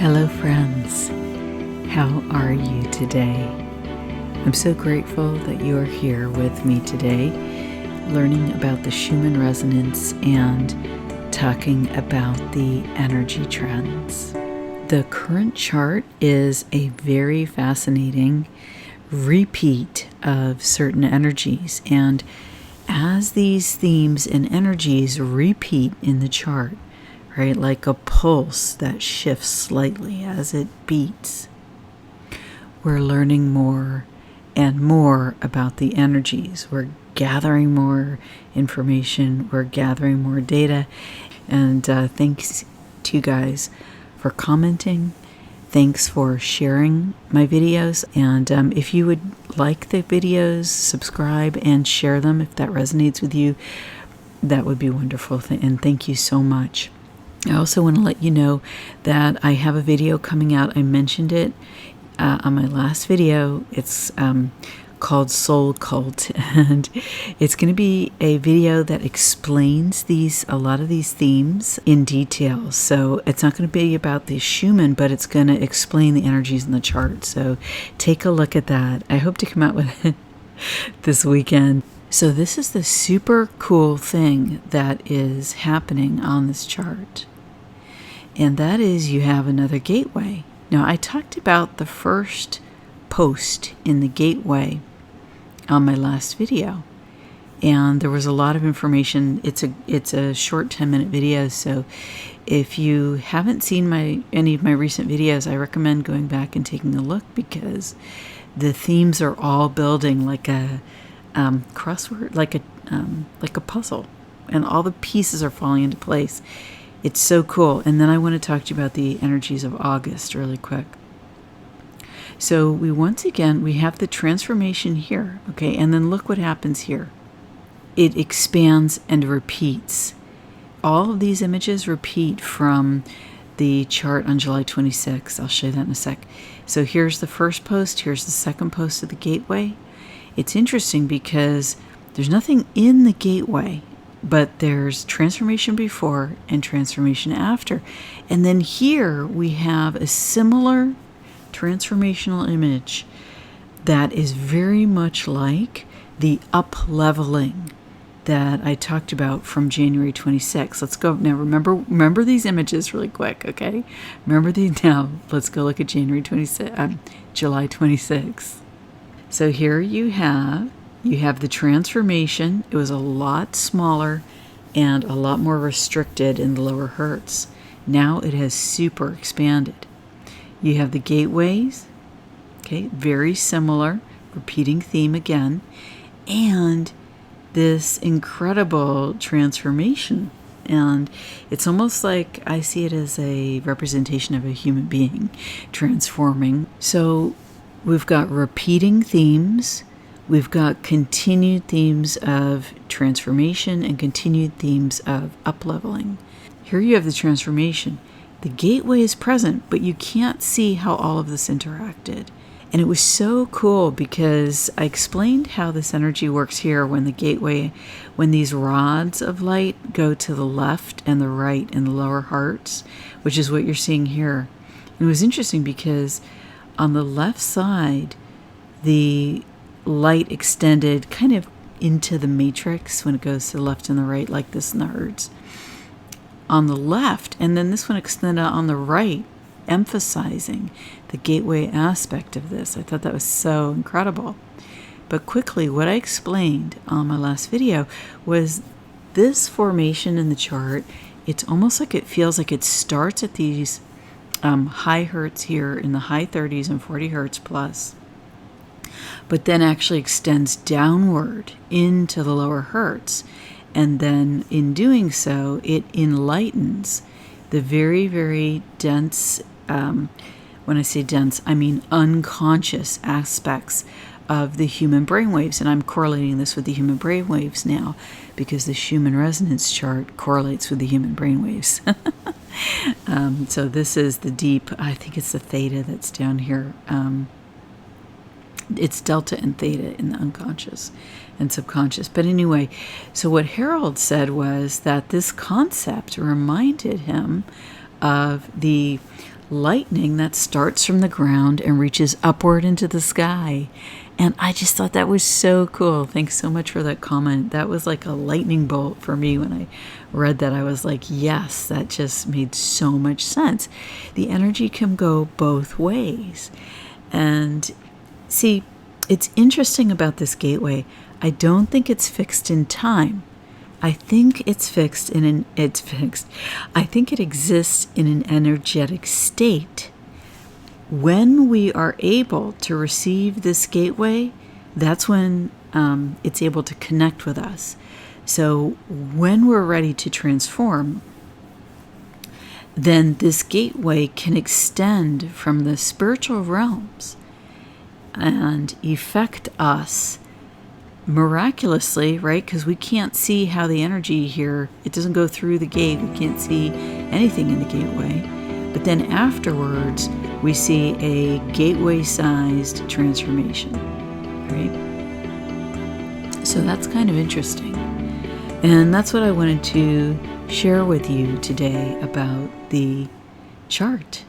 Hello friends, how are you today? I'm so grateful that you are here with me today, learning about the Schumann resonance and talking about the energy trends. The current chart is a very fascinating repeat of certain energies, and as these themes and energies repeat in the chart, right, like a pulse that shifts slightly as it beats, we're learning more and more about the energies. We're gathering more information, we're gathering more data, and thanks to you guys for commenting. Thanks for sharing my videos, and if you would like the videos, subscribe and share them if that resonates with you. That would be wonderful, and thank you so much. I also want to let you know that I have a video coming out. I mentioned it on my last video. It's called Soul Cult, and it's going to be a video that explains a lot of these themes in detail. So it's not going to be about the Schumann, but it's going to explain the energies in the chart. So take a look at that. I hope to come out with it this weekend. So this is the super cool thing that is happening on this chart. And that is, you have another gateway. Now, I talked about the first post in the gateway on my last video, and there was a lot of information. It's a short 10-minute video, so if you haven't seen any of my recent videos, I recommend going back and taking a look, because the themes are all building like a crossword, like a puzzle, and all the pieces are falling into place. It's so cool. And then I want to talk to you about the energies of August really quick. So once again, we have the transformation here, okay? And then look what happens here. It expands and repeats. All of these images repeat from the chart on July 26th. I'll show you that in a sec. So here's the first post. Here's the second post of the gateway. It's interesting because there's nothing in the gateway, but there's transformation before and transformation after. And then here we have a similar transformational image that is very much like the up-leveling that I talked about from January 26th. Let's go now. Remember these images really quick, okay? Remember these now. Let's go look at July 26th. So here you have the transformation. It was a lot smaller and a lot more restricted in the lower hertz. Now it has super expanded. You have the gateways, okay, very similar, repeating theme again, and this incredible transformation. And it's almost like I see it as a representation of a human being transforming. So we've got repeating themes. We've got continued themes of transformation and continued themes of up-leveling. Here you have the transformation. The gateway is present, but you can't see how all of this interacted. And it was so cool because I explained how this energy works here when these rods of light go to the left and the right in the lower hearts, which is what you're seeing here. And it was interesting because on the left side, the light extended kind of into the matrix when it goes to the left and the right, like this in the hertz. On the left, and then this one extended on the right, emphasizing the gateway aspect of this. I thought that was so incredible. But quickly, what I explained on my last video was this formation in the chart. It's almost like it feels like it starts at these high hertz here in the high 30s and 40 hertz plus, but then actually extends downward into the lower hertz. And then in doing so, it enlightens the very, very dense, when I say dense, I mean unconscious aspects of the human brainwaves. And I'm correlating this with the human brainwaves now because the Schumann resonance chart correlates with the human brainwaves. So this is the deep, I think it's the theta that's down here. It's delta and theta in the unconscious and subconscious. But anyway, so what Harold said was that this concept reminded him of the lightning that starts from the ground and reaches upward into the sky. And I just thought that was so cool. Thanks so much for that comment. That was like a lightning bolt for me when I read that. I was like, yes, that just made so much sense. The energy can go both ways. And see, it's interesting about this gateway. I don't think it's fixed in time. I think I think it exists in an energetic state. When we are able to receive this gateway, that's when it's able to connect with us. So when we're ready to transform, then this gateway can extend from the spiritual realms and affect us miraculously, right? Because we can't see how the energy here, it doesn't go through the gate. We can't see anything in the gateway. But then afterwards, we see a gateway-sized transformation, right? So that's kind of interesting. And that's what I wanted to share with you today about the chart